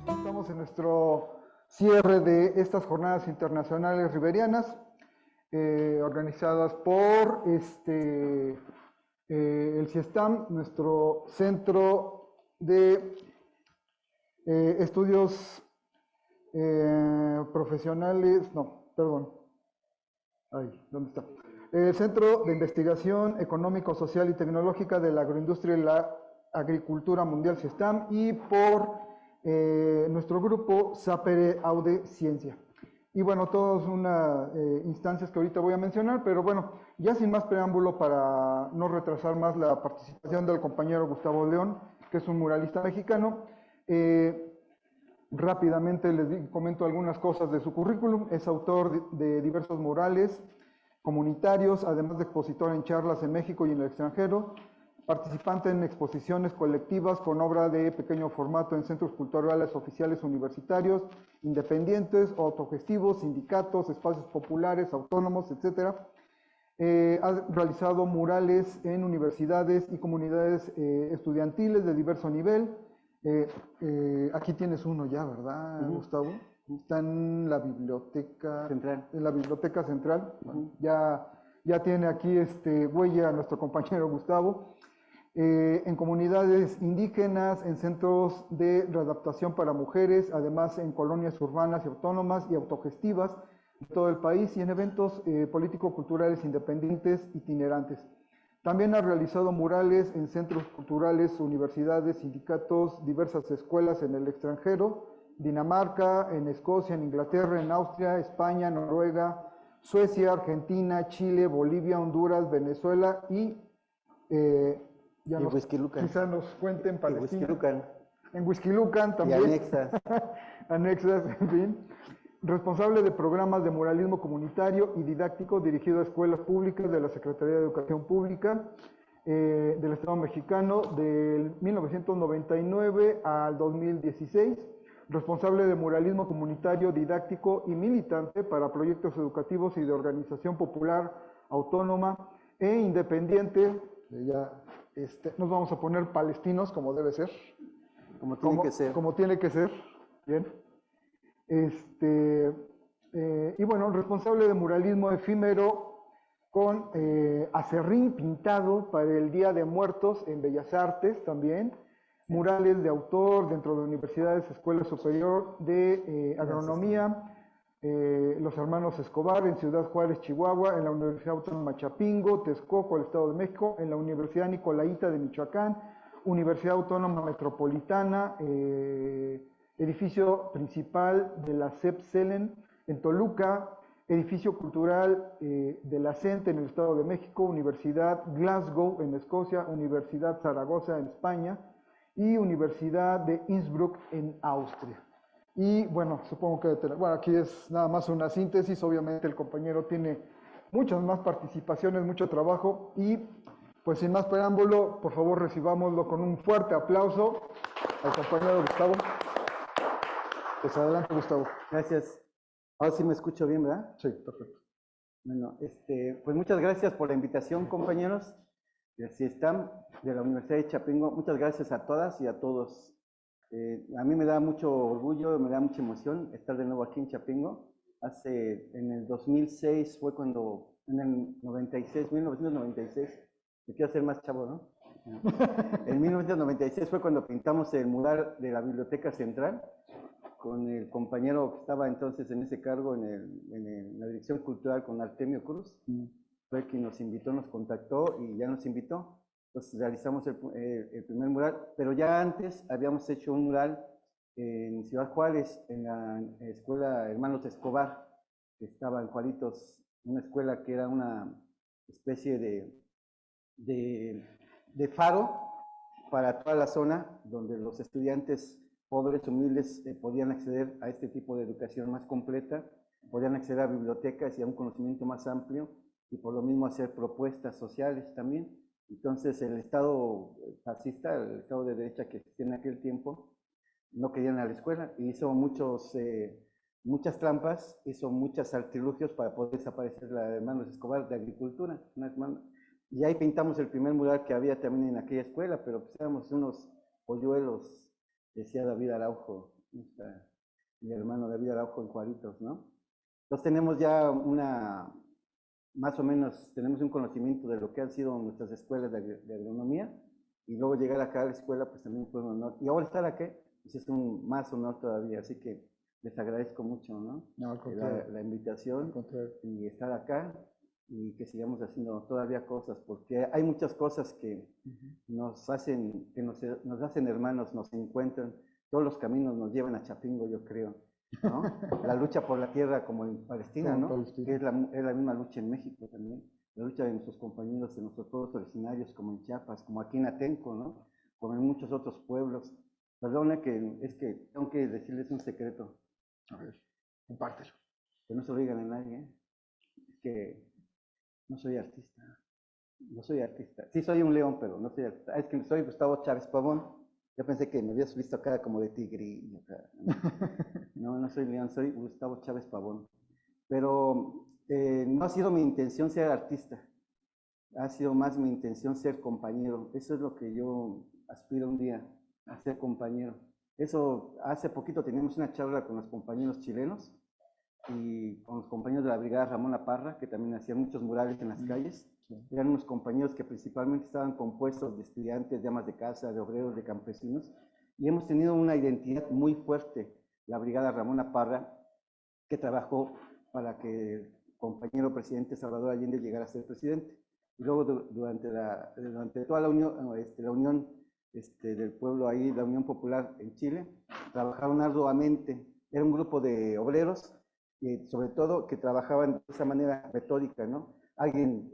Estamos en nuestro cierre de estas jornadas internacionales riberianas, organizadas por el CIESTAM, nuestro centro de estudios profesionales, no, perdón, ¿dónde está? El Centro de Investigación Económico, Social y Tecnológica de la Agroindustria y la Agricultura Mundial, CIESTAM, y por nuestro grupo Sapere Aude Ciencia. Y bueno, todas unas instancias que ahorita voy a mencionar, pero bueno, ya sin más preámbulo para no retrasar más la participación del compañero Gustavo León, que es un muralista mexicano. Rápidamente les comento algunas cosas de su currículum. Es autor de diversos murales comunitarios, además de expositor en charlas en México y en el extranjero, participante en exposiciones colectivas con obra de pequeño formato en centros culturales oficiales universitarios, independientes o autogestivos, sindicatos, espacios populares, autónomos, etc. Ha realizado murales en universidades y comunidades estudiantiles de diverso nivel. Aquí tienes uno ya, ¿verdad, Gustavo? Está en la biblioteca central. En la biblioteca central. Bueno, ya tiene aquí huella nuestro compañero Gustavo. En comunidades indígenas, en centros de readaptación para mujeres, además en colonias urbanas y autónomas y autogestivas de todo el país y en eventos político-culturales independientes itinerantes. También ha realizado murales en centros culturales, universidades, sindicatos, diversas escuelas en el extranjero, Dinamarca, en Escocia, en Inglaterra, en Austria, España, Noruega, Suecia, Argentina, Chile, Bolivia, Honduras, Venezuela y quizá nos cuenten Palestina. En Huixquilucan también. Y anexas. Anexas, en fin. Responsable de programas de muralismo comunitario y didáctico dirigido a escuelas públicas de la Secretaría de Educación Pública del Estado mexicano del 1999 al 2016. Responsable de muralismo comunitario, didáctico y militante para proyectos educativos y de organización popular, autónoma e independiente. Nos vamos a poner palestinos como debe ser. Como tiene que ser. Bien. Y bueno, responsable de muralismo efímero con acerrín pintado para el Día de Muertos en Bellas Artes también, murales de autor dentro de universidades, Escuela Superior de Agronomía, los hermanos Escobar en Ciudad Juárez, Chihuahua, en la Universidad Autónoma Chapingo, Texcoco, el Estado de México, en la Universidad Nicolaita de Michoacán, Universidad Autónoma Metropolitana, edificio principal de la CEP-CELEN en Toluca, edificio cultural de la CENTE en el Estado de México, Universidad Glasgow en Escocia, Universidad Zaragoza en España y Universidad de Innsbruck en Austria. Y bueno, supongo que aquí es nada más una síntesis. Obviamente el compañero tiene muchas más participaciones, mucho trabajo y pues sin más preámbulo, por favor recibámoslo con un fuerte aplauso al compañero Gustavo. Pues adelante, Gustavo. Gracias. Ahora sí me escucho bien, ¿verdad? Sí, perfecto. Bueno, pues muchas gracias por la invitación, compañeros del CIESTAM, de la Universidad de Chapingo. Muchas gracias a todas y a todos. A mí me da mucho orgullo, me da mucha emoción estar de nuevo aquí en Chapingo. En el 2006 fue cuando, en el 1996, me quiero hacer más chavo, ¿no? En 1996 fue cuando pintamos el mural de la Biblioteca Central con el compañero que estaba entonces en ese cargo en la Dirección Cultural, con Artemio Cruz. Fue quien nos invitó, nos contactó y ya nos invitó. Entonces realizamos el primer mural, pero ya antes habíamos hecho un mural en Ciudad Juárez, en la escuela Hermanos Escobar, que estaba en Juaritos, una escuela que era una especie de faro para toda la zona, donde los estudiantes pobres, humildes, podían acceder a este tipo de educación más completa, podían acceder a bibliotecas y a un conocimiento más amplio, y por lo mismo hacer propuestas sociales también. Entonces el Estado fascista, el Estado de derecha que existía en aquel tiempo, no querían a la escuela y hizo muchas trampas, hizo muchos artilugios para poder desaparecer la hermanos Escobar de Agricultura. Y ahí pintamos el primer mural que había también en aquella escuela, pero pues éramos unos polluelos, decía David Araujo, mi hermano David Araujo en Juaritos, ¿no? Entonces tenemos ya más o menos, tenemos un conocimiento de lo que han sido nuestras escuelas de agronomía, y luego llegar acá a la escuela, pues también fue un honor. Y ahora estar aquí, pues es un más honor todavía, así que les agradezco mucho, ¿no? No, al contrario. La invitación Al contrario. y estar acá y que sigamos haciendo todavía cosas, porque hay muchas cosas que nos hacen hermanos, nos encuentran, todos los caminos nos llevan a Chapingo, yo creo, ¿no? La lucha por la tierra como en Palestina, ¿no? Que es la misma lucha en México también, la lucha de nuestros compañeros, de nuestros pueblos originarios, como en Chiapas, como aquí en Atenco, ¿no? Como en muchos otros pueblos. Perdona es que tengo que decirles un secreto. A ver, compártelo. Que no se lo digan a nadie, ¿eh? Es que no soy artista. No soy artista. Sí soy un león, pero no soy artista. Es que soy Gustavo Chávez Pavón. Yo pensé que me habías visto cara como de tigre. No, no soy león, soy Gustavo Chávez Pavón. Pero no ha sido mi intención ser artista. Ha sido más mi intención ser compañero. Eso es lo que yo aspiro un día, a ser compañero. Eso, hace poquito teníamos una charla con los compañeros chilenos y con los compañeros de la Brigada Ramón Parra, que también hacían muchos murales en las calles. Eran unos compañeros que principalmente estaban compuestos de estudiantes, de amas de casa, de obreros, de campesinos, y hemos tenido una identidad muy fuerte, la Brigada Ramón Parra, que trabajó para que el compañero presidente Salvador Allende llegara a ser presidente. Y luego durante toda la unión, del pueblo ahí, la Unión Popular en Chile, trabajaron arduamente. Era un grupo de obreros, sobre todo, que trabajaban de esa manera metódica, ¿no? Alguien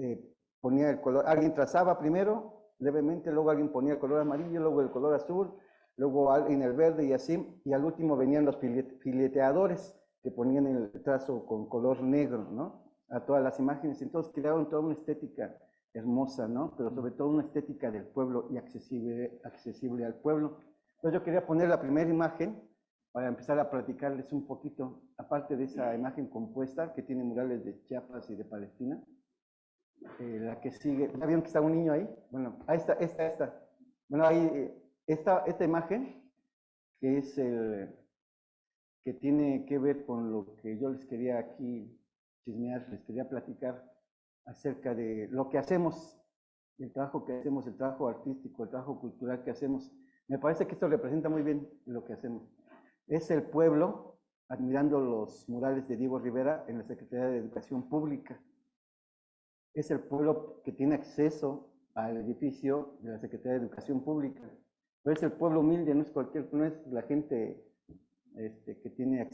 ponía el color, alguien trazaba primero, levemente, luego alguien ponía el color amarillo, luego el color azul, luego alguien el verde y así, y al último venían los fileteadores que ponían el trazo con color negro, ¿no? A todas las imágenes. Entonces crearon toda una estética hermosa, ¿no? Pero sobre todo una estética del pueblo y accesible al pueblo. Entonces yo quería poner la primera imagen para empezar a platicarles un poquito, aparte de esa imagen compuesta que tiene murales de Chiapas y de Palestina. La que sigue, ¿ya vieron que está un niño ahí? Bueno, ahí está, esta. Bueno, ahí, esta imagen, que es que tiene que ver con lo que yo les quería aquí chismear, les quería platicar acerca de lo que hacemos, el trabajo que hacemos, el trabajo artístico, el trabajo cultural que hacemos. Me parece que esto representa muy bien lo que hacemos. Es el pueblo admirando los murales de Diego Rivera en la Secretaría de Educación Pública. Es el pueblo que tiene acceso al edificio de la Secretaría de Educación Pública. Pero es el pueblo humilde, no es la gente que tiene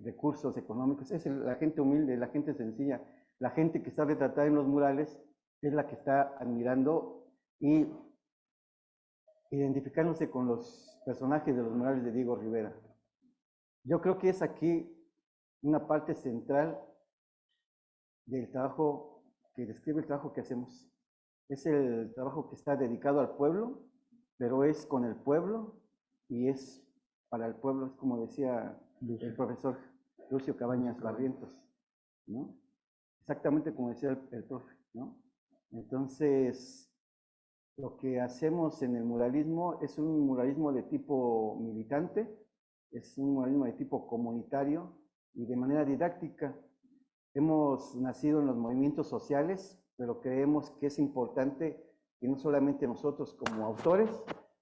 recursos económicos, es la gente humilde, la gente sencilla, la gente que está retratada en los murales es la que está admirando y identificándose con los personajes de los murales de Diego Rivera. Yo creo que es aquí una parte central del trabajo que describe el trabajo que hacemos. Es el trabajo que está dedicado al pueblo, pero es con el pueblo y es para el pueblo, es como decía el profesor Lucio Cabañas Barrientos, ¿no? Exactamente como decía el profe, ¿no? Entonces, lo que hacemos en el muralismo es un muralismo de tipo militante, es un muralismo de tipo comunitario y de manera didáctica. Hemos nacido en los movimientos sociales, pero creemos que es importante que no solamente nosotros como autores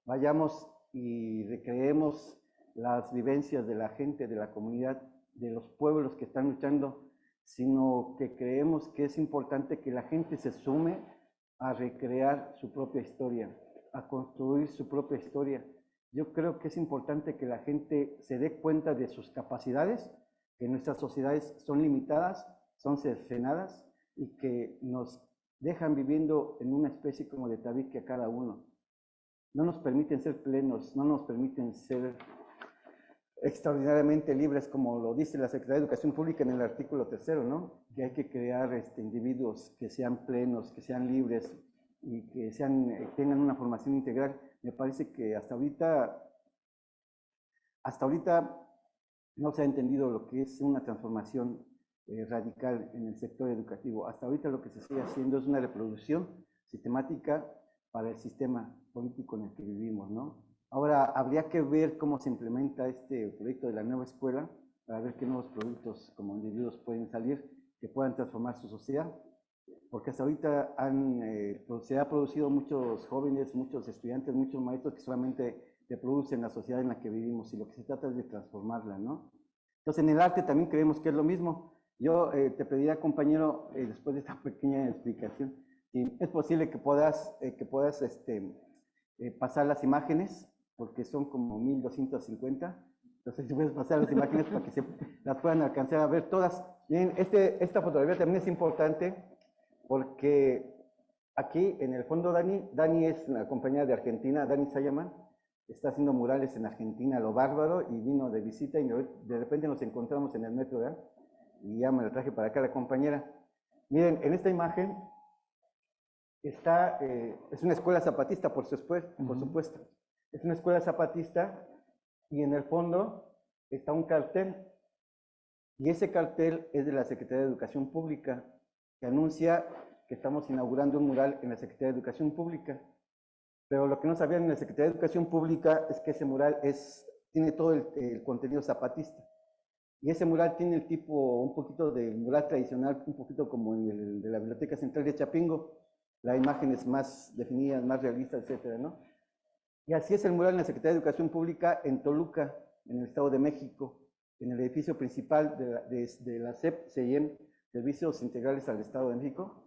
vayamos y recreemos las vivencias de la gente, de la comunidad, de los pueblos que están luchando, sino que creemos que es importante que la gente se sume a recrear su propia historia, a construir su propia historia. Yo creo que es importante que la gente se dé cuenta de sus capacidades, que nuestras sociedades son limitadas, son cercenadas y que nos dejan viviendo en una especie como de tabique a cada uno. No nos permiten ser plenos, no nos permiten ser extraordinariamente libres, como lo dice la Secretaría de Educación Pública en el artículo 3, ¿no? Que hay que crear individuos que sean plenos, que sean libres. y que tengan una formación integral. Me parece que hasta ahorita no se ha entendido lo que es una transformación radical en el sector educativo. Hasta ahorita lo que se sigue haciendo es una reproducción sistemática para el sistema político en el que vivimos, ¿no? Ahora, habría que ver cómo se implementa este proyecto de la nueva escuela para ver qué nuevos productos como individuos pueden salir que puedan transformar su sociedad, porque hasta ahorita se ha producido muchos jóvenes, muchos estudiantes, muchos maestros que solamente reproducen la sociedad en la que vivimos y lo que se trata es de transformarla, ¿no? Entonces, en el arte también creemos que es lo mismo. Yo te pediría, compañero, después de esta pequeña explicación, si es posible que puedas pasar las imágenes, porque son como 1250. Entonces, si puedes pasar las imágenes para que se las puedan alcanzar a ver todas. Bien, esta fotografía también es importante porque aquí en el fondo Dani es una compañera de Argentina, Dani Sayaman, está haciendo murales en Argentina, lo bárbaro, y vino de visita y de repente nos encontramos en el metro, ¿verdad? Y ya me lo traje para acá la compañera. Miren, en esta imagen es una escuela zapatista, por supuesto. Es una escuela zapatista y en el fondo está un cartel. Y ese cartel es de la Secretaría de Educación Pública, que anuncia que estamos inaugurando un mural en la Secretaría de Educación Pública. Pero lo que no sabían en la Secretaría de Educación Pública es que ese mural tiene todo el contenido zapatista. Y ese mural tiene el tipo un poquito del mural tradicional, un poquito como el de la Biblioteca Central de Chapingo. La imagen es más definida, más realista, etcétera, ¿no? Y así es el mural en la Secretaría de Educación Pública en Toluca, en el Estado de México, en el edificio principal de la SEP, CIEM, Servicios Integrales al Estado de México,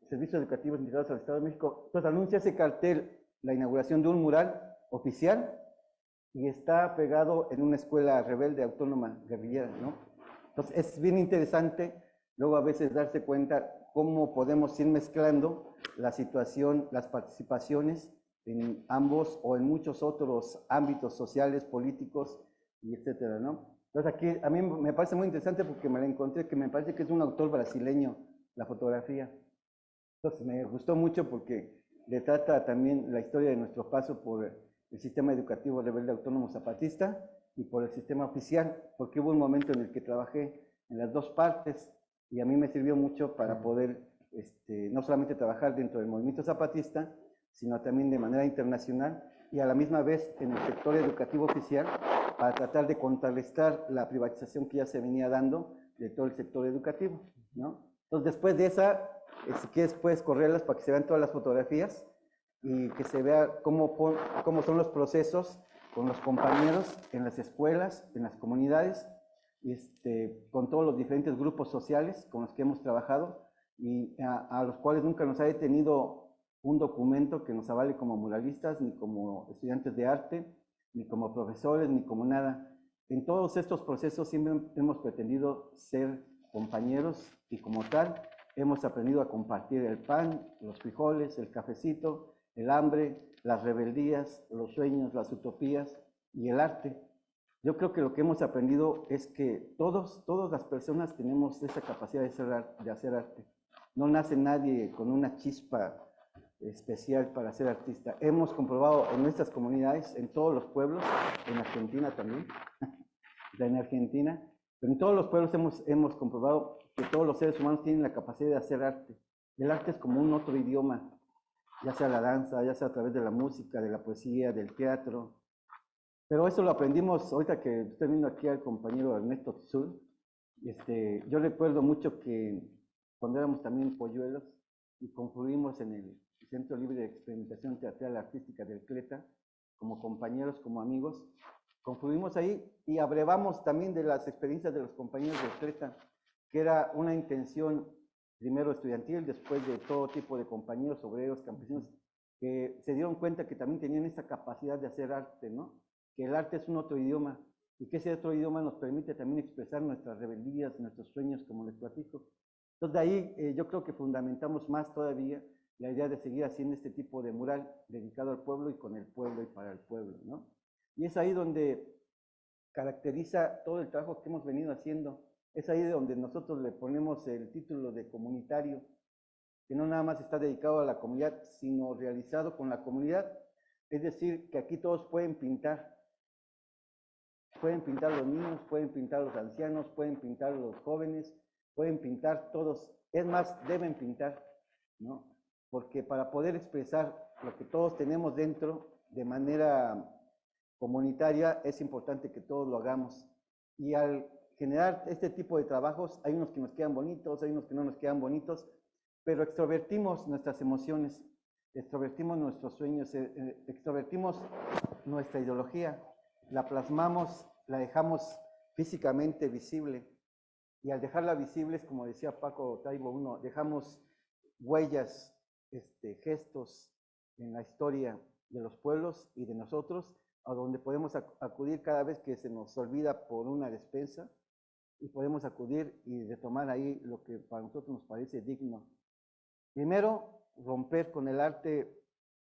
Servicios Educativos Integrados al Estado de México. Entonces anuncia ese cartel la inauguración de un mural oficial y está pegado en una escuela rebelde autónoma guerrillera, ¿no? Entonces es bien interesante luego a veces darse cuenta cómo podemos ir mezclando la situación, las participaciones en ambos o en muchos otros ámbitos sociales, políticos y etcétera, ¿no? Entonces aquí a mí me parece muy interesante porque me la encontré, que me parece que es un autor brasileño la fotografía. Entonces me gustó mucho porque le trata también la historia de nuestro paso por el sistema educativo rebelde autónomo zapatista y por el sistema oficial, porque hubo un momento en el que trabajé en las dos partes y a mí me sirvió mucho para poder no solamente trabajar dentro del movimiento zapatista, sino también de manera internacional y a la misma vez en el sector educativo oficial para tratar de contrarrestar la privatización que ya se venía dando de todo el sector educativo, ¿no? Entonces, después de esa, si quieres puedes correrlas para que se vean todas las fotografías y que se vea cómo son los procesos con los compañeros en las escuelas, en las comunidades, con todos los diferentes grupos sociales con los que hemos trabajado y a los cuales nunca nos ha detenido un documento que nos avale como muralistas, ni como estudiantes de arte, ni como profesores, ni como nada. En todos estos procesos siempre hemos pretendido ser compañeros y como tal hemos aprendido a compartir el pan, los frijoles, el cafecito, el hambre, las rebeldías, los sueños, las utopías y el arte. Yo creo que lo que hemos aprendido es que todas las personas tenemos esa capacidad de hacer arte. No nace nadie con una chispa especial para ser artista. Hemos comprobado en nuestras comunidades, en todos los pueblos, en Argentina también, en Argentina, pero en todos los pueblos hemos comprobado que todos los seres humanos tienen la capacidad de hacer arte. El arte es como un otro idioma, ya sea la danza, ya sea a través de la música, de la poesía, del teatro. Pero eso lo aprendimos ahorita que estoy viendo aquí al compañero Ernesto Tzul. Yo recuerdo mucho que cuando éramos también polluelos y concluimos en el Centro Libre de Experimentación Teatral Artística del CLETA, como compañeros, como amigos, concluimos ahí y abrevamos también de las experiencias de los compañeros del CLETA, que era una intención primero estudiantil, después de todo tipo de compañeros, obreros, campesinos, que se dieron cuenta que también tenían esa capacidad de hacer arte, ¿no? Que el arte es un otro idioma y que ese otro idioma nos permite también expresar nuestras rebeldías, nuestros sueños, como les platico. Entonces de ahí yo creo que fundamentamos más todavía la idea de seguir haciendo este tipo de mural dedicado al pueblo y con el pueblo y para el pueblo, ¿no? Y es ahí donde caracteriza todo el trabajo que hemos venido haciendo. Es ahí donde nosotros le ponemos el título de comunitario, que no nada más está dedicado a la comunidad, sino realizado con la comunidad. Es decir, que aquí todos pueden pintar los niños, pueden pintar los ancianos, pueden pintar los jóvenes, pueden pintar todos, es más, deben pintar, ¿no? Porque para poder expresar lo que todos tenemos dentro de manera comunitaria, es importante que todos lo hagamos. Y al generar este tipo de trabajos, hay unos que nos quedan bonitos, hay unos que no nos quedan bonitos, pero extrovertimos nuestras emociones, extrovertimos nuestros sueños, extrovertimos nuestra ideología, la plasmamos, la dejamos físicamente visible. Y al dejarla visible, es como decía Paco Taibo uno, dejamos huellas, gestos en la historia de los pueblos y de nosotros, a donde podemos acudir cada vez que se nos olvida por una despensa, y podemos acudir y retomar ahí lo que para nosotros nos parece digno. Primero, romper con el arte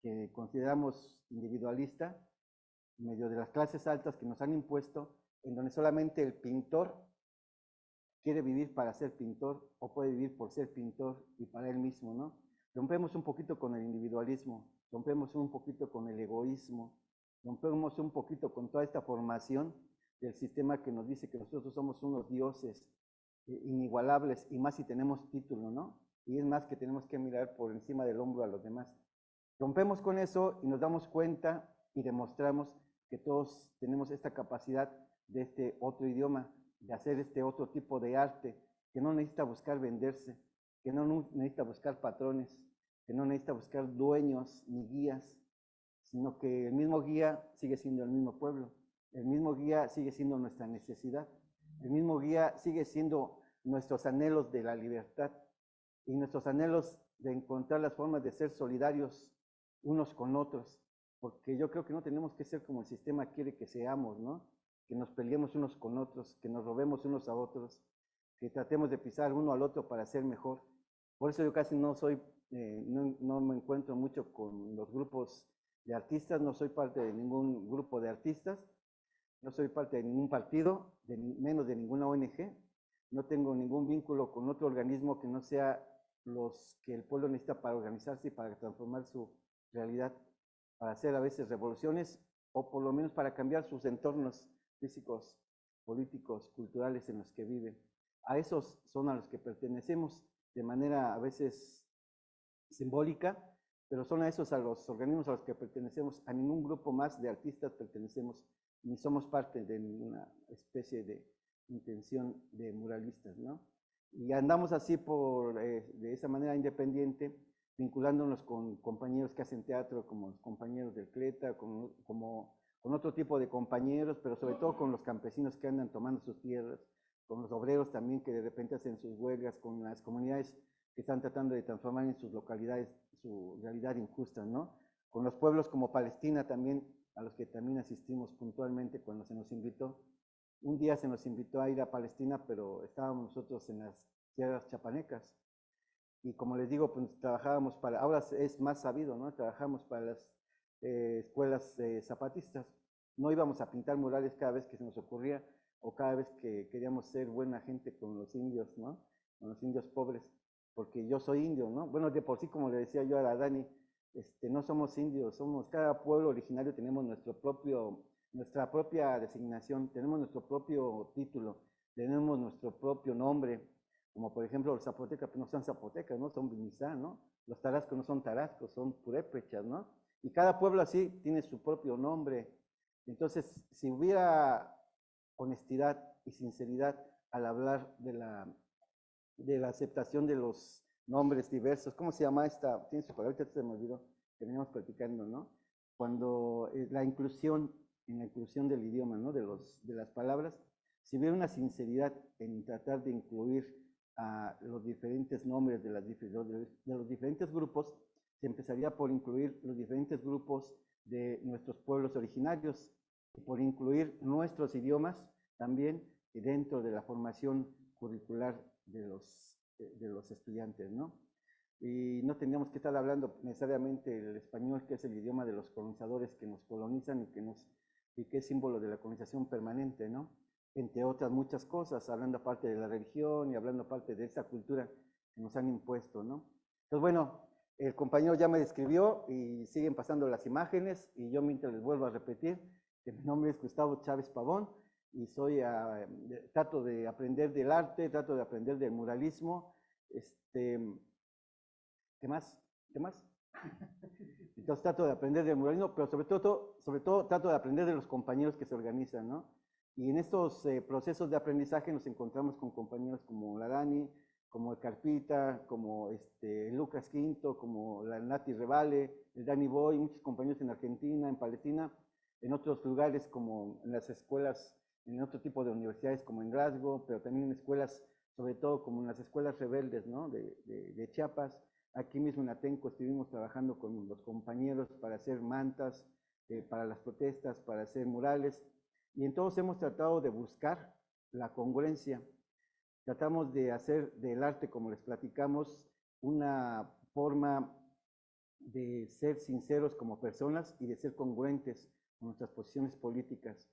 que consideramos individualista, en medio de las clases altas que nos han impuesto, en donde solamente el pintor quiere vivir para ser pintor o puede vivir por ser pintor y para él mismo, ¿no? Rompemos un poquito con el individualismo, rompemos un poquito con el egoísmo, rompemos un poquito con toda esta formación del sistema que nos dice que nosotros somos unos dioses inigualables, y más si tenemos título, ¿no? Y es más que tenemos que mirar por encima del hombro a los demás. Rompemos con eso y nos damos cuenta y demostramos que todos tenemos esta capacidad de este otro idioma, de hacer este otro tipo de arte, que no necesita buscar venderse, que no necesita buscar patrones, que no necesita buscar dueños ni guías, sino que el mismo guía sigue siendo el mismo pueblo, el mismo guía sigue siendo nuestra necesidad, el mismo guía sigue siendo nuestros anhelos de la libertad y nuestros anhelos de encontrar las formas de ser solidarios unos con otros, porque yo creo que no tenemos que ser como el sistema quiere que seamos, ¿no? Que nos peleemos unos con otros, que nos robemos unos a otros, que tratemos de pisar uno al otro para ser mejor. Por eso yo casi no me encuentro mucho con los grupos de artistas, no soy parte de ningún grupo de artistas, no soy parte de ningún partido, menos de ninguna ONG, no tengo ningún vínculo con otro organismo que no sea los que el pueblo necesita para organizarse y para transformar su realidad, para hacer a veces revoluciones o por lo menos para cambiar sus entornos físicos, políticos, culturales en los que viven. A esos son a los que pertenecemos de manera a veces simbólica, pero son a esos, a los organismos a los que pertenecemos. A ningún grupo más de artistas pertenecemos, ni somos parte de ninguna especie de intención de muralistas, ¿no? Y andamos así de esa manera independiente, vinculándonos con compañeros que hacen teatro, como los compañeros del CLETA, con otro tipo de compañeros, pero sobre todo con los campesinos que andan tomando sus tierras, con los obreros también que de repente hacen sus huelgas, con las comunidades que están tratando de transformar en sus localidades su realidad injusta, ¿no? Con los pueblos como Palestina también, a los que también asistimos puntualmente cuando se nos invitó. Un día se nos invitó a ir a Palestina, pero estábamos nosotros en las tierras chapanecas. Y como les digo, pues trabajábamos ahora es más sabido, ¿no? Trabajamos para las escuelas zapatistas. No íbamos a pintar murales cada vez que se nos ocurría o cada vez que queríamos ser buena gente con los indios, ¿no? Con los indios pobres, porque yo soy indio, ¿no? Bueno, de por sí, como le decía yo a la Dani, no somos indios, cada pueblo originario tenemos nuestra propia designación, tenemos nuestro propio título, tenemos nuestro propio nombre, como por ejemplo los zapotecas, pues no son zapotecas, ¿no? Son vinizá, ¿no? Los tarascos no son tarascos, son purépechas, ¿no? Y cada pueblo así tiene su propio nombre. Entonces, si hubiera honestidad y sinceridad al hablar de la aceptación de los nombres diversos, ¿cómo se llama esta? Tiene su palabra, ahorita se me olvidó, que veníamos platicando, ¿no? Cuando la inclusión, en la inclusión del idioma, ¿no? De las palabras, si hubiera una sinceridad en tratar de incluir a los diferentes nombres de los diferentes grupos, se empezaría por incluir los diferentes grupos de nuestros pueblos originarios, y por incluir nuestros idiomas también dentro de la formación curricular de los estudiantes, ¿no? Y no tendríamos que estar hablando necesariamente el español, que es el idioma de los colonizadores que nos colonizan y que es símbolo de la colonización permanente, ¿no? Entre otras muchas cosas, hablando aparte de la religión y hablando aparte de esa cultura que nos han impuesto, ¿no? Pues bueno, el compañero ya me describió y siguen pasando las imágenes y yo mientras les vuelvo a repetir que mi nombre es Gustavo Chávez Pavón y trato de aprender del arte, trato de aprender del muralismo, ¿qué más? ¿Qué más? Entonces trato de aprender del muralismo, pero sobre todo trato de aprender de los compañeros que se organizan, ¿no? Y en estos procesos de aprendizaje nos encontramos con compañeros como la Dani, como el Carpita, como Lucas Quinto, como la Nati Revale, el Dani Boy, muchos compañeros en Argentina, en Palestina, en otros lugares como en las escuelas, en otro tipo de universidades como en Glasgow, pero también en escuelas, sobre todo como en las escuelas rebeldes, ¿no? de Chiapas. Aquí mismo en Atenco estuvimos trabajando con los compañeros para hacer mantas, para las protestas, para hacer murales, y entonces hemos tratado de buscar la congruencia. Tratamos de hacer del arte, como les platicamos, una forma de ser sinceros como personas y de ser congruentes con nuestras posiciones políticas.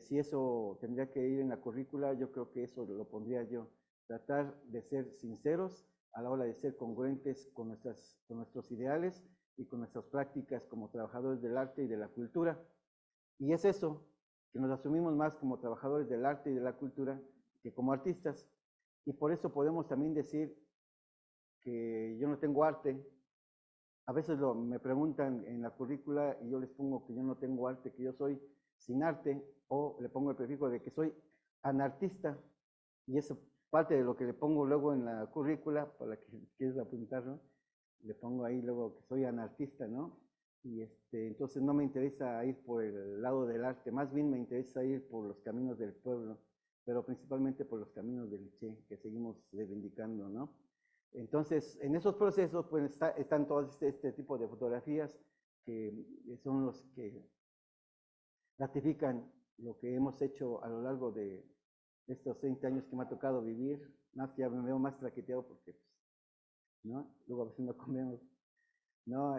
Si eso tendría que ir en la currícula, yo creo que eso lo pondría yo. Tratar de ser sinceros a la hora de ser congruentes con nuestros ideales y con nuestras prácticas como trabajadores del arte y de la cultura. Y es eso, que nos asumimos más como trabajadores del arte y de la cultura que como artistas. Y por eso podemos también decir que yo no tengo arte. A veces me preguntan en la currícula y yo les pongo que yo no tengo arte, que yo soy sin arte, o le pongo el prefijo de que soy anartista. Y eso parte de lo que le pongo luego en la currícula, para que quieras apuntarlo, le pongo ahí luego que soy anartista, ¿no? Y entonces no me interesa ir por el lado del arte, más bien me interesa ir por los caminos del pueblo, pero principalmente por los caminos del Che, que seguimos reivindicando, ¿no? Entonces, en esos procesos pues están todos este tipo de fotografías que son los que ratifican lo que hemos hecho a lo largo de estos 30 años que me ha tocado vivir, más que ya me veo más traqueteado porque, pues, ¿no? Luego a veces no comemos, ¿no?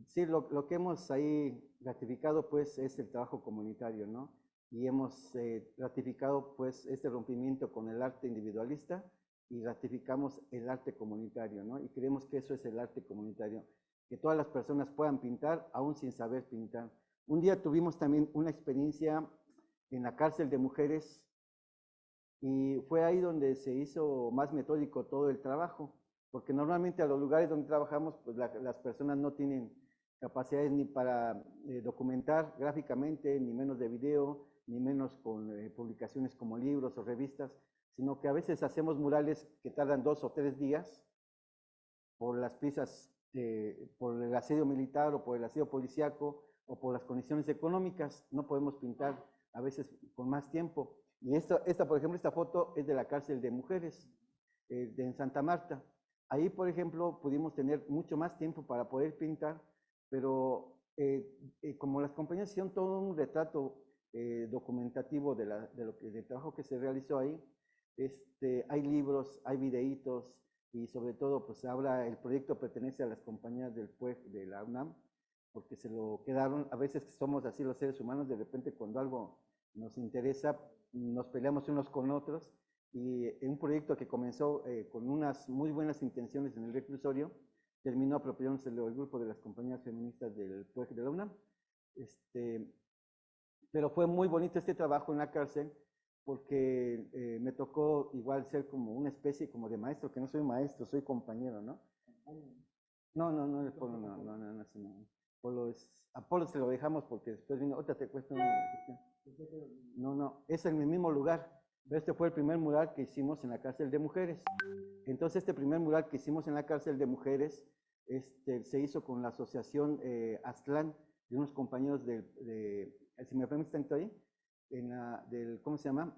Sí, lo que hemos ahí ratificado, pues, es el trabajo comunitario, ¿no? Y hemos ratificado, pues, este rompimiento con el arte individualista y ratificamos el arte comunitario, ¿no? Y creemos que eso es el arte comunitario, que todas las personas puedan pintar, aún sin saber pintar. Un día tuvimos también una experiencia en la cárcel de mujeres y fue ahí donde se hizo más metódico todo el trabajo, porque normalmente a los lugares donde trabajamos, pues las personas no tienen capacidades ni para documentar gráficamente, ni menos de video, ni menos con publicaciones como libros o revistas, sino que a veces hacemos murales que tardan 2 o 3 días por las prisas, por el asedio militar o por el asedio policíaco o por las condiciones económicas, no podemos pintar a veces con más tiempo. Y por ejemplo, esta foto es de la cárcel de mujeres en Santa Marta. Ahí, por ejemplo, pudimos tener mucho más tiempo para poder pintar, pero como las compañías hicieron todo un retrato documentativo del trabajo que se realizó ahí, hay libros, hay videitos, y sobre todo, pues ahora el proyecto pertenece a las compañías del PUEG de la UNAM, porque se lo quedaron. A veces somos así los seres humanos, de repente cuando algo nos interesa, nos peleamos unos con otros, y en un proyecto que comenzó con unas muy buenas intenciones en el reclusorio, terminó apropiándose el grupo de las compañías feministas del PUEG de la UNAM. Pero fue muy bonito este trabajo en la cárcel, porque me tocó igual ser como una especie como de maestro, que no soy maestro, soy compañero, ¿no? No, el Polo no. Apolo se lo dejamos porque después vino, otra te cuesta una cuestión. No, es en el mismo lugar. Este fue el primer mural que hicimos en la cárcel de mujeres. Entonces, este primer mural que hicimos en la cárcel de mujeres se hizo con la asociación Aztlán, de unos compañeros si me permiten, ¿está ahí? ¿Cómo se llama?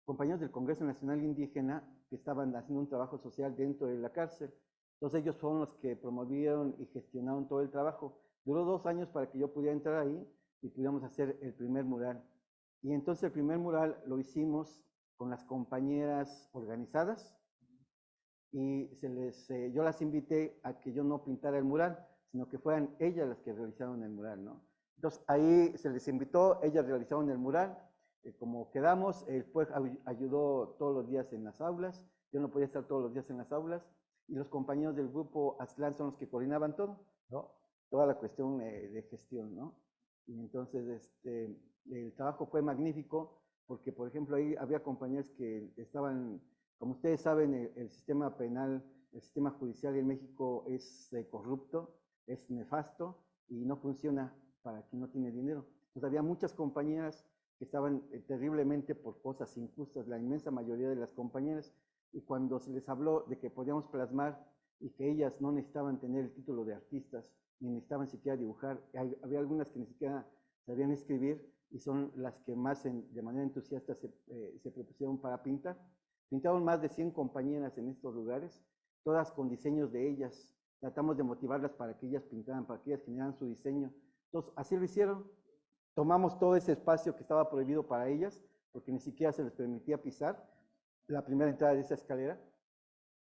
Compañeros del Congreso Nacional Indígena que estaban haciendo un trabajo social dentro de la cárcel. Entonces ellos fueron los que promovieron y gestionaron todo el trabajo. Duró 2 años para que yo pudiera entrar ahí y pudiéramos hacer el primer mural. Y entonces el primer mural lo hicimos con las compañeras organizadas y yo las invité a que yo no pintara el mural, sino que fueran ellas las que realizaron el mural, ¿no? Entonces ahí se les invitó, ellas realizaron el mural, como quedamos, el PUEG ayudó todos los días en las aulas, yo no podía estar todos los días en las aulas, y los compañeros del grupo Aztlán son los que coordinaban todo, ¿no? Toda la cuestión de gestión, ¿no? Y entonces el trabajo fue magnífico, porque por ejemplo ahí había compañeros que estaban, como ustedes saben, el sistema penal, el sistema judicial en México es corrupto, es nefasto y no funciona para quien no tiene dinero. Entonces había muchas compañeras que estaban terriblemente por cosas injustas, la inmensa mayoría de las compañeras, y cuando se les habló de que podíamos plasmar y que ellas no necesitaban tener el título de artistas, ni necesitaban siquiera dibujar, había algunas que ni siquiera sabían escribir y son las que más de manera entusiasta se propusieron para pintar. Pintaron más de 100 compañeras en estos lugares, todas con diseños de ellas. Tratamos de motivarlas para que ellas pintaran, para que ellas generaran su diseño. Entonces, así lo hicieron. Tomamos todo ese espacio que estaba prohibido para ellas, porque ni siquiera se les permitía pisar la primera entrada de esa escalera.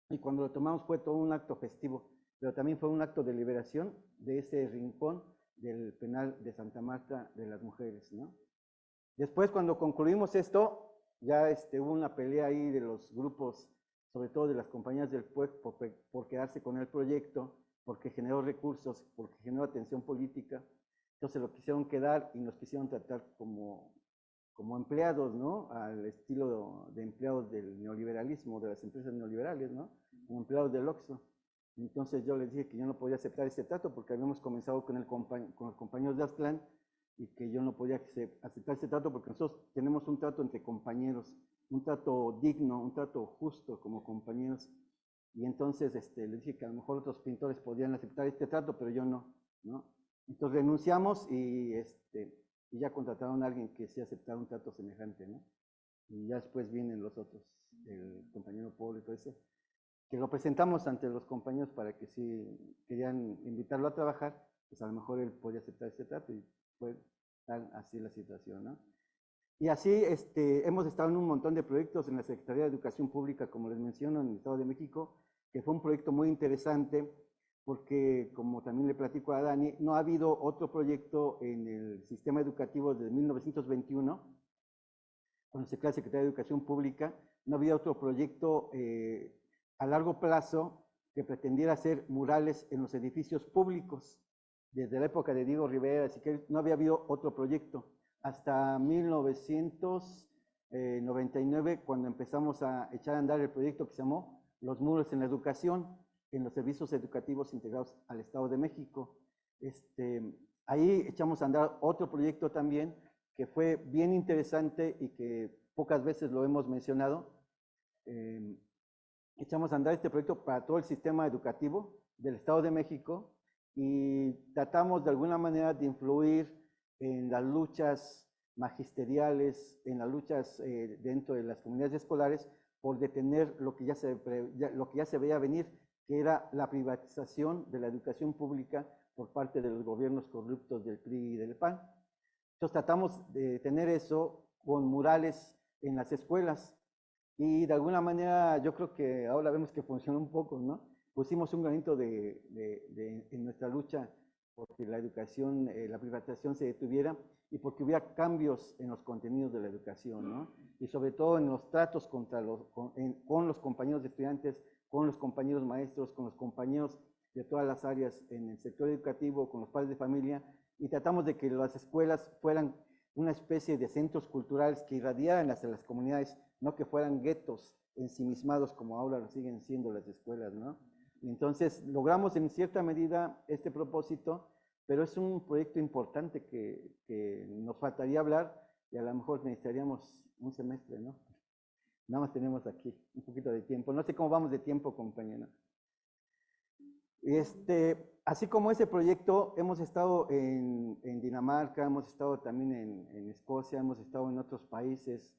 Y cuando lo tomamos fue todo un acto festivo, pero también fue un acto de liberación de ese rincón del penal de Santa Marta de las mujeres, ¿no? Después, cuando concluimos esto, ya hubo una pelea ahí de los grupos, sobre todo de las compañías del PUEC, por quedarse con el proyecto, porque generó recursos, porque generó atención política. Entonces lo quisieron quedar y nos quisieron tratar como empleados, ¿no? Al estilo de empleados del neoliberalismo, de las empresas neoliberales, ¿no? Como empleados del Oxxo. Entonces yo les dije que yo no podía aceptar ese trato porque habíamos comenzado con los compañeros de Aztlán y que yo no podía aceptar ese trato porque nosotros tenemos un trato entre compañeros, un trato digno, un trato justo como compañeros. Y entonces les dije que a lo mejor otros pintores podían aceptar este trato, pero yo no, ¿no? Entonces renunciamos y ya contrataron a alguien que sí aceptara un trato semejante, ¿no? Y ya después vienen los otros, el compañero Pablo y todo eso, que lo presentamos ante los compañeros para que si querían invitarlo a trabajar, pues a lo mejor él podía aceptar este trato y fue tal así la situación, ¿no? Y así hemos estado en un montón de proyectos en la Secretaría de Educación Pública, como les menciono, en el Estado de México, que fue un proyecto muy interesante porque, como también le platico a Dani, no ha habido otro proyecto en el sistema educativo desde 1921, cuando se crea Secretaría de Educación Pública, no había otro proyecto a largo plazo que pretendiera hacer murales en los edificios públicos. Desde la época de Diego Rivera, así que no había habido otro proyecto. Hasta 1999, cuando empezamos a echar a andar el proyecto que se llamó Los Muros en la Educación, en los servicios educativos integrados al Estado de México. Ahí echamos a andar otro proyecto también que fue bien interesante y que pocas veces lo hemos mencionado. Echamos a andar este proyecto para todo el sistema educativo del Estado de México y tratamos de alguna manera de influir en las luchas magisteriales, en las luchas dentro de las comunidades escolares por detener lo que ya se veía venir, que era la privatización de la educación pública por parte de los gobiernos corruptos del PRI y del PAN. Entonces tratamos de tener eso con murales en las escuelas y de alguna manera yo creo que ahora vemos que funcionó un poco, ¿no? Pusimos un granito en nuestra lucha porque la educación, la privatización se detuviera y porque hubiera cambios en los contenidos de la educación, ¿no? Y sobre todo en los tratos con los compañeros de estudiantes, con los compañeros maestros, con los compañeros de todas las áreas en el sector educativo, con los padres de familia, y tratamos de que las escuelas fueran una especie de centros culturales que irradiaran hacia las comunidades, no que fueran guetos ensimismados como ahora lo siguen siendo las escuelas, ¿no? Y entonces logramos en cierta medida este propósito, pero es un proyecto importante que nos faltaría hablar y a lo mejor necesitaríamos un semestre, ¿no? Nada más tenemos aquí un poquito de tiempo. No sé cómo vamos de tiempo, compañero. Así como ese proyecto, hemos estado en Dinamarca, hemos estado también en Escocia, hemos estado en otros países,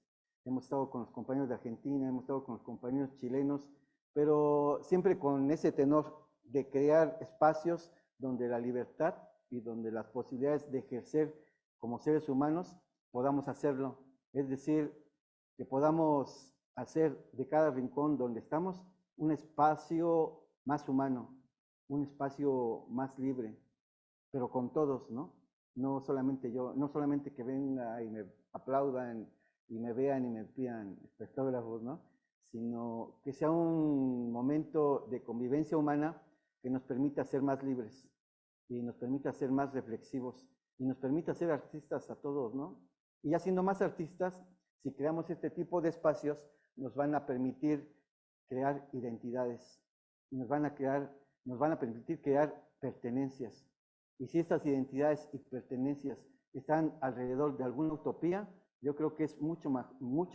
hemos estado con los compañeros de Argentina, hemos estado con los compañeros chilenos, pero siempre con ese tenor de crear espacios donde la libertad y donde las posibilidades de ejercer como seres humanos podamos hacerlo. Es decir, que podamos hacer de cada rincón donde estamos un espacio más humano, un espacio más libre, pero con todos, ¿no? No solamente yo, no solamente que venga y me aplaudan y me vean y me pidan espectógrafos, ¿no? Sino que sea un momento de convivencia humana que nos permita ser más libres y nos permita ser más reflexivos y nos permita ser artistas a todos, ¿no? Y ya siendo más artistas, si creamos este tipo de espacios, nos van a permitir crear identidades, nos van a permitir crear pertenencias. Y si estas identidades y pertenencias están alrededor de alguna utopía, yo creo que es mucho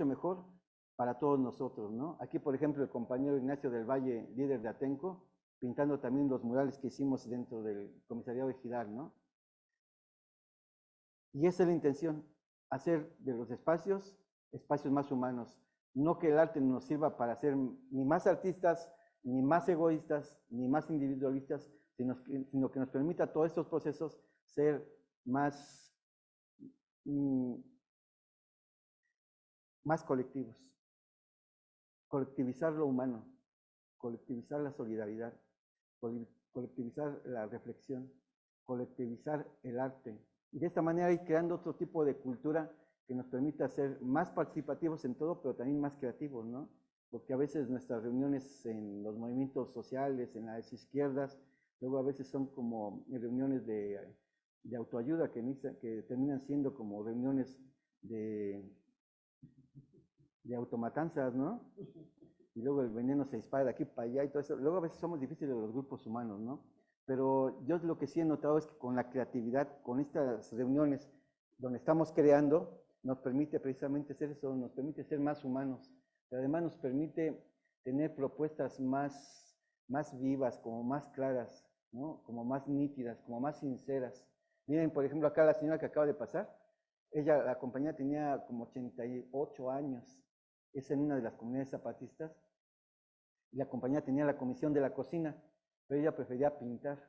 mejor para todos nosotros, ¿no? Aquí, por ejemplo, el compañero Ignacio del Valle, líder de Atenco, pintando también los murales que hicimos dentro del comisariado ejidal, ¿no? Y esa es la intención, hacer de los espacios más humanos. No que el arte nos sirva para ser ni más artistas, ni más egoístas, ni más individualistas, sino que nos permita todos estos procesos ser más, más colectivos. Colectivizar lo humano, colectivizar la solidaridad, colectivizar la reflexión, colectivizar el arte. Y de esta manera ir creando otro tipo de cultura que nos permita ser más participativos en todo, pero también más creativos, ¿no? Porque a veces nuestras reuniones en los movimientos sociales, en las izquierdas, luego a veces son como reuniones de autoayuda que terminan siendo como reuniones de automatanzas, ¿no? Y luego el veneno se dispara de aquí para allá y todo eso. Luego a veces somos difíciles de los grupos humanos, ¿no? Pero yo lo que sí he notado es que con la creatividad, con estas reuniones donde estamos creando, nos permite precisamente ser eso, nos permite ser más humanos. Pero además nos permite tener propuestas más vivas, como más claras, ¿no? Como más nítidas, como más sinceras. Miren, por ejemplo, acá la señora que acaba de pasar, ella, la compañía tenía como 88 años, es en una de las comunidades zapatistas, y la compañía tenía la comisión de la cocina, pero ella prefería pintar.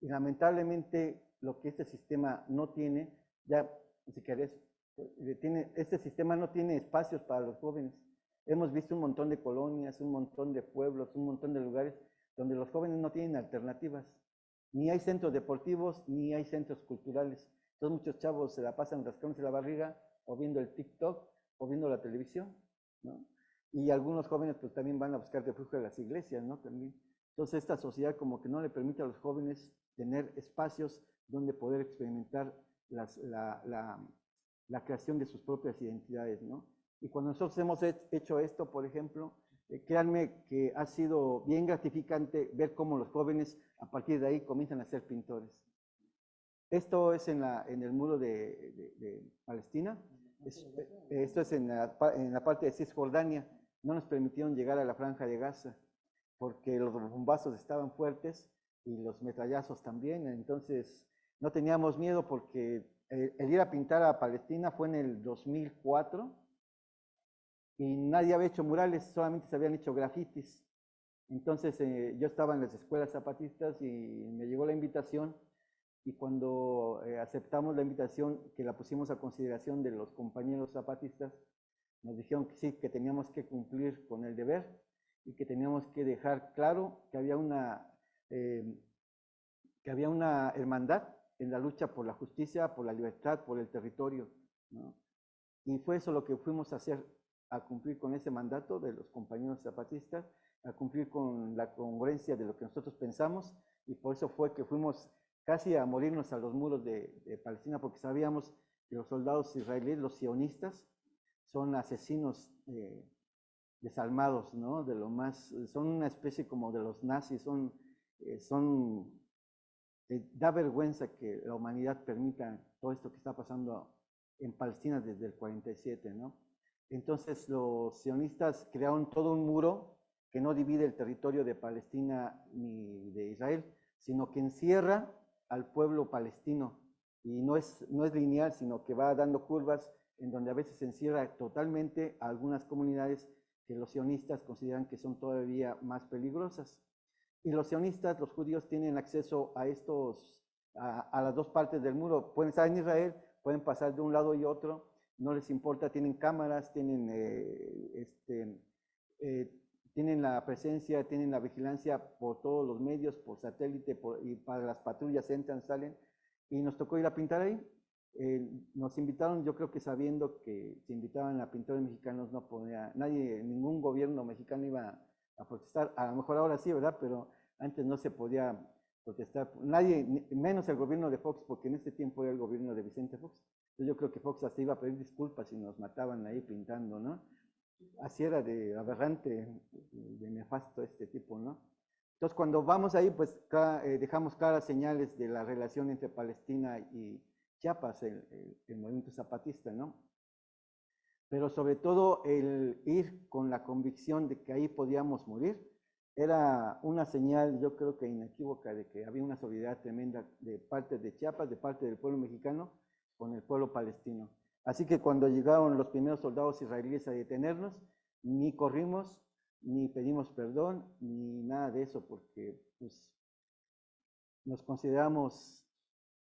Y lamentablemente lo que este sistema no tiene, ya si querés, este sistema no tiene espacios para los jóvenes. Hemos visto un montón de colonias, un montón de pueblos, un montón de lugares donde los jóvenes no tienen alternativas. Ni hay centros deportivos, ni hay centros culturales. Entonces muchos chavos se la pasan rascándose la barriga, o viendo el TikTok, o viendo la televisión, ¿no? Y algunos jóvenes pues también van a buscar refugio a las iglesias, ¿no? También. Entonces esta sociedad como que no le permite a los jóvenes tener espacios donde poder experimentar la creación de sus propias identidades, ¿no? Y cuando nosotros hemos hecho esto, por ejemplo, créanme que ha sido bien gratificante ver cómo los jóvenes a partir de ahí comienzan a ser pintores. Esto es en el muro de Palestina, esto es en la parte de Cisjordania. No nos permitieron llegar a la franja de Gaza porque los bombazos estaban fuertes y los metrallazos también, entonces no teníamos miedo porque el ir a pintar a Palestina fue en el 2004 y nadie había hecho murales, solamente se habían hecho grafitis. Entonces yo estaba en las escuelas zapatistas y me llegó la invitación y cuando aceptamos la invitación, que la pusimos a consideración de los compañeros zapatistas, nos dijeron que sí, que teníamos que cumplir con el deber y que teníamos que dejar claro que había una hermandad en la lucha por la justicia, por la libertad, por el territorio, ¿no? Y fue eso lo que fuimos a hacer, a cumplir con ese mandato de los compañeros zapatistas, a cumplir con la congruencia de lo que nosotros pensamos, y por eso fue que fuimos casi a morirnos a los muros de Palestina, porque sabíamos que los soldados israelíes, los sionistas, son asesinos desalmados, ¿no? De lo más, son una especie como de los nazis, da vergüenza que la humanidad permita todo esto que está pasando en Palestina desde el 47, ¿no? Entonces los sionistas crearon todo un muro que no divide el territorio de Palestina ni de Israel, sino que encierra al pueblo palestino. Y no es lineal, sino que va dando curvas en donde a veces se encierra totalmente a algunas comunidades que los sionistas consideran que son todavía más peligrosas. Y los sionistas, los judíos, tienen acceso a a las dos partes del muro. Pueden estar en Israel, pueden pasar de un lado y otro, no les importa, tienen cámaras, tienen la presencia, tienen la vigilancia por todos los medios, por satélite, y para las patrullas entran, salen. Y nos tocó ir a pintar ahí. nos invitaron, yo creo que sabiendo que si invitaban a pintores mexicanos no podía, nadie, ningún gobierno mexicano iba a protestar, a lo mejor ahora sí, ¿verdad? Pero antes no se podía protestar, nadie, menos el gobierno de Fox, porque en este tiempo era el gobierno de Vicente Fox. Entonces yo creo que Fox hasta iba a pedir disculpas si nos mataban ahí pintando, ¿no? Así era de aberrante, de nefasto este tipo, ¿no? Entonces cuando vamos ahí, pues dejamos claras señales de la relación entre Palestina y Chiapas, el movimiento zapatista, ¿no? Pero sobre todo el ir con la convicción de que ahí podíamos morir, era una señal, yo creo que inequívoca, de que había una solidaridad tremenda de parte de Chiapas, de parte del pueblo mexicano, con el pueblo palestino. Así que cuando llegaron los primeros soldados israelíes a detenernos, ni corrimos, ni pedimos perdón, ni nada de eso, porque pues, nos consideramos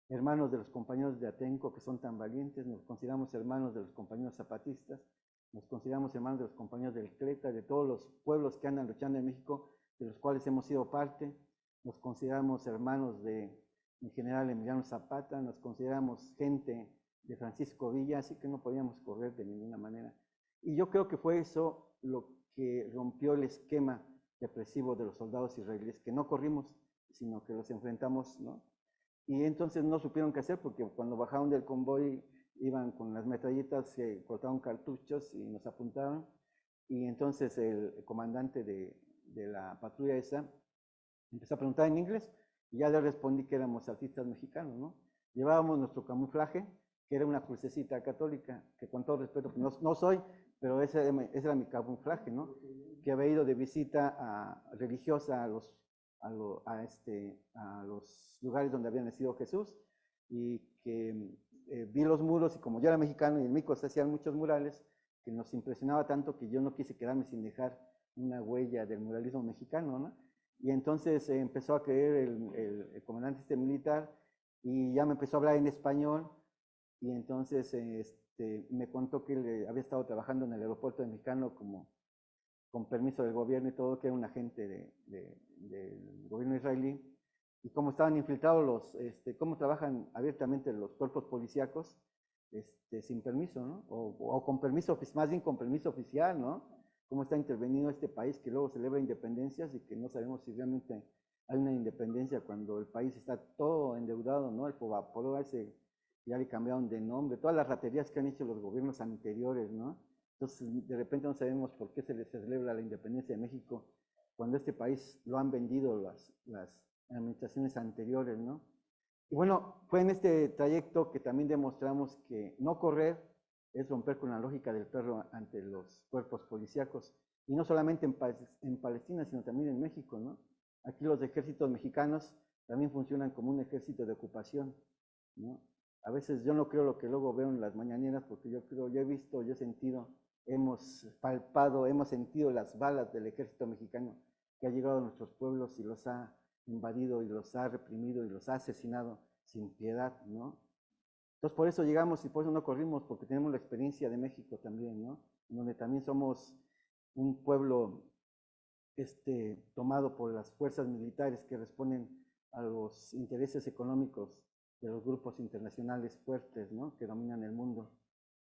hermanos de los compañeros de Atenco que son tan valientes, nos consideramos hermanos de los compañeros zapatistas, nos consideramos hermanos de los compañeros del CLETA, de todos los pueblos que andan luchando en México, de los cuales hemos sido parte, nos consideramos hermanos de el general Emiliano Zapata, nos consideramos gente de Francisco Villa, así que no podíamos correr de ninguna manera. Y yo creo que fue eso lo que rompió el esquema represivo de los soldados israelíes, que no corrimos, sino que los enfrentamos, ¿no? Y entonces no supieron qué hacer porque cuando bajaron del convoy iban con las metralletas, se cortaron cartuchos y nos apuntaron. Y entonces el comandante de la patrulla esa empezó a preguntar en inglés y ya le respondí que éramos artistas mexicanos, ¿no? Llevábamos nuestro camuflaje, que era una crucecita católica, que con todo respeto, pues no soy, pero ese era mi camuflaje, ¿no? Que había ido de visita religiosa a los lugares donde había nacido Jesús y que vi los muros y como yo era mexicano y en México se hacían muchos murales, que nos impresionaba tanto que yo no quise quedarme sin dejar una huella del muralismo mexicano, ¿no? Y entonces empezó a creer el comandante militar y ya me empezó a hablar en español y entonces me contó que él había estado trabajando en el aeropuerto mexicano como con permiso del gobierno y todo, que era un agente del gobierno israelí, y cómo estaban infiltrados cómo trabajan abiertamente los cuerpos policíacos sin permiso, ¿no? O con permiso, más bien con permiso oficial, ¿no? Cómo está intervenido este país que luego celebra independencias y que no sabemos si realmente hay una independencia cuando el país está todo endeudado, ¿no? El Fobaproa ese ya le cambiaron de nombre, todas las raterías que han hecho los gobiernos anteriores, ¿no? Entonces, de repente no sabemos por qué se celebra la independencia de México cuando este país lo han vendido las administraciones anteriores, ¿no? Y bueno, fue en este trayecto que también demostramos que no correr es romper con la lógica del perro ante los cuerpos policíacos. Y no solamente en Palestina, sino también en México, ¿no? Aquí los ejércitos mexicanos también funcionan como un ejército de ocupación, ¿no? A veces yo no creo lo que luego veo en las mañaneras, porque yo he visto, yo he sentido, hemos palpado, hemos sentido las balas del ejército mexicano que ha llegado a nuestros pueblos y los ha invadido y los ha reprimido y los ha asesinado sin piedad, ¿no? Entonces por eso llegamos y por eso no corrimos, porque tenemos la experiencia de México también, ¿no? Donde también somos un pueblo tomado por las fuerzas militares que responden a los intereses económicos de los grupos internacionales fuertes, ¿no? Que dominan el mundo.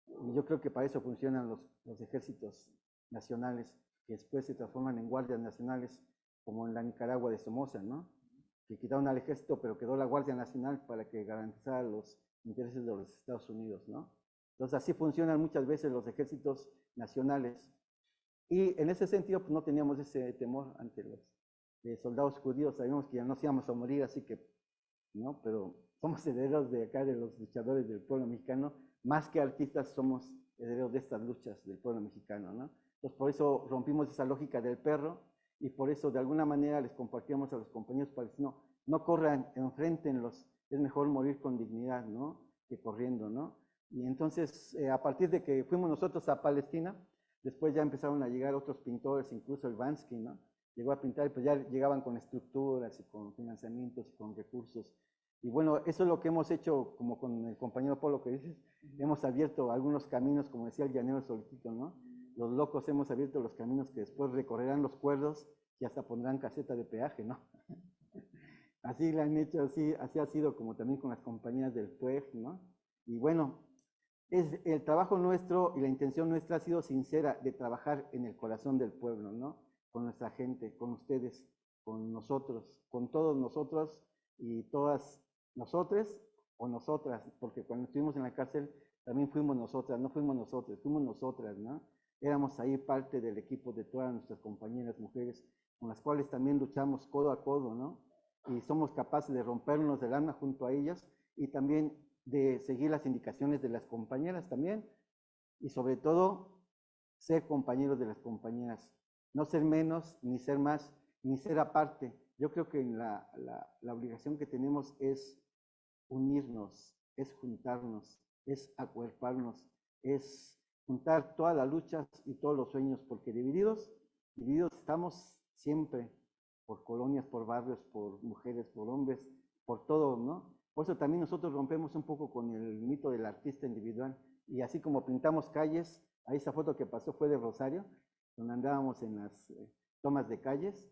Y yo creo que para eso funcionan los ejércitos nacionales, que después se transforman en guardias nacionales, como en la Nicaragua de Somoza, ¿no? Que quitaron al ejército, pero quedó la Guardia Nacional para que garantizara los intereses de los Estados Unidos, ¿no? Entonces así funcionan muchas veces los ejércitos nacionales. Y en ese sentido, pues no teníamos ese temor ante los soldados judíos, sabíamos que ya nos íbamos a morir, así que, ¿no? Pero somos herederos de acá, de los luchadores del pueblo mexicano, más que artistas somos herederos de estas luchas del pueblo mexicano, ¿no? Entonces por eso rompimos esa lógica del perro y por eso de alguna manera les compartíamos a los compañeros palestinos, no corran, enfréntenlos, es mejor morir con dignidad, ¿no? Que corriendo, ¿no? Y entonces a partir de que fuimos nosotros a Palestina, después ya empezaron a llegar otros pintores, incluso el Bansky, ¿no? Llegó a pintar y pues ya llegaban con estructuras y con financiamientos y con recursos. Y bueno, eso es lo que hemos hecho, como con el compañero Polo que dices, hemos abierto algunos caminos, como decía el llanero solitito, ¿no? Los locos hemos abierto los caminos que después recorrerán los cuerdos y hasta pondrán caseta de peaje, ¿no? Así lo han hecho, así ha sido como también con las compañías del PUEG, ¿no? Y bueno, es el trabajo nuestro y la intención nuestra ha sido sincera de trabajar en el corazón del pueblo, ¿no? Con nuestra gente, con ustedes, con nosotros, con todos nosotros y todas nosotras o nosotras, porque cuando estuvimos en la cárcel también fuimos nosotras, no fuimos nosotros, fuimos nosotras, ¿no? Éramos ahí parte del equipo de todas nuestras compañeras mujeres, con las cuales también luchamos codo a codo, ¿no? Y somos capaces de rompernos del alma junto a ellas y también de seguir las indicaciones de las compañeras también, y sobre todo, ser compañeros de las compañeras, no ser menos, ni ser más, ni ser aparte. Yo creo que la obligación que tenemos es unirnos, es juntarnos, es acuerparnos, es juntar todas las luchas y todos los sueños, porque divididos estamos siempre, por colonias, por barrios, por mujeres, por hombres, por todo, ¿no? Por eso también nosotros rompemos un poco con el mito del artista individual, y así como pintamos calles, ahí esa foto que pasó fue de Rosario, donde andábamos en las tomas de calles,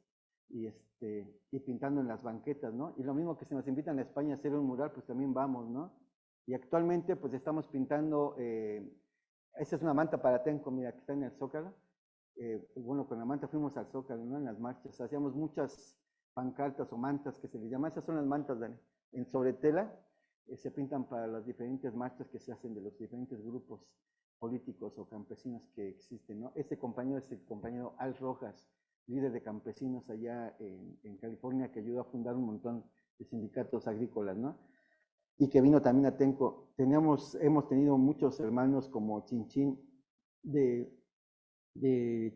y pintando en las banquetas, ¿no? Y lo mismo que se nos invitan a España a hacer un mural, pues también vamos, ¿no? Y actualmente pues estamos pintando, esa es una manta para Tenco, mira, que está en el Zócalo. Bueno, con la manta fuimos al Zócalo, ¿no? En las marchas, hacíamos muchas pancartas o mantas que se les llama, esas son las mantas, Dani, sobre tela, se pintan para las diferentes marchas que se hacen de los diferentes grupos políticos o campesinos que existen, ¿no? Este compañero es el compañero Al Rojas, líder de campesinos allá en California, que ayudó a fundar un montón de sindicatos agrícolas, ¿no? Y que vino también a Tenco. Hemos tenido muchos hermanos como Chinchín de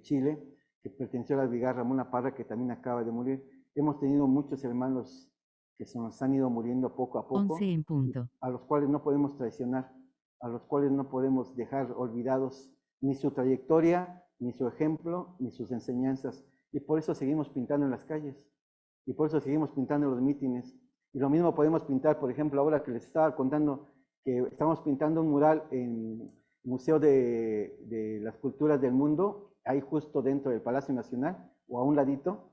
Chile, que perteneció a la brigada Ramón Parra, que también acaba de morir. Hemos tenido muchos hermanos que se nos han ido muriendo poco a poco, 11 en punto. a los cuales no podemos traicionar, a los cuales no podemos dejar olvidados ni su trayectoria, ni su ejemplo, ni sus enseñanzas. Y por eso seguimos pintando en las calles, y por eso seguimos pintando en los mítines. Y lo mismo podemos pintar, por ejemplo, ahora que les estaba contando que estamos pintando un mural en el Museo de las Culturas del Mundo, ahí justo dentro del Palacio Nacional, o a un ladito,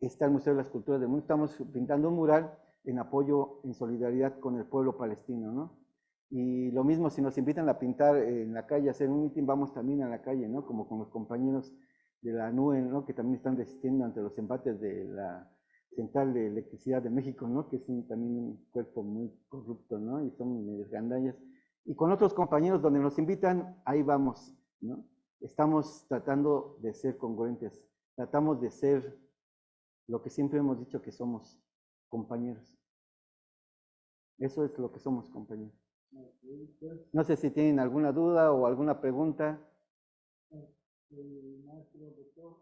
está el Museo de las Culturas del Mundo. Estamos pintando un mural en apoyo, en solidaridad con el pueblo palestino, ¿no? Y lo mismo, si nos invitan a pintar en la calle, a hacer un mitin, vamos también a la calle, ¿no? Como con los compañeros de la NUE, ¿no? Que también están resistiendo ante los embates de la Central de Electricidad de México, ¿no? Que es también un cuerpo muy corrupto, ¿no? Y son medios gandallas. Y con otros compañeros donde nos invitan, ahí vamos, ¿no? Estamos tratando de ser congruentes, tratamos de ser lo que siempre hemos dicho que somos, compañeros. Eso es lo que somos, compañeros. No sé si tienen alguna duda o alguna pregunta. Maestro, doctor,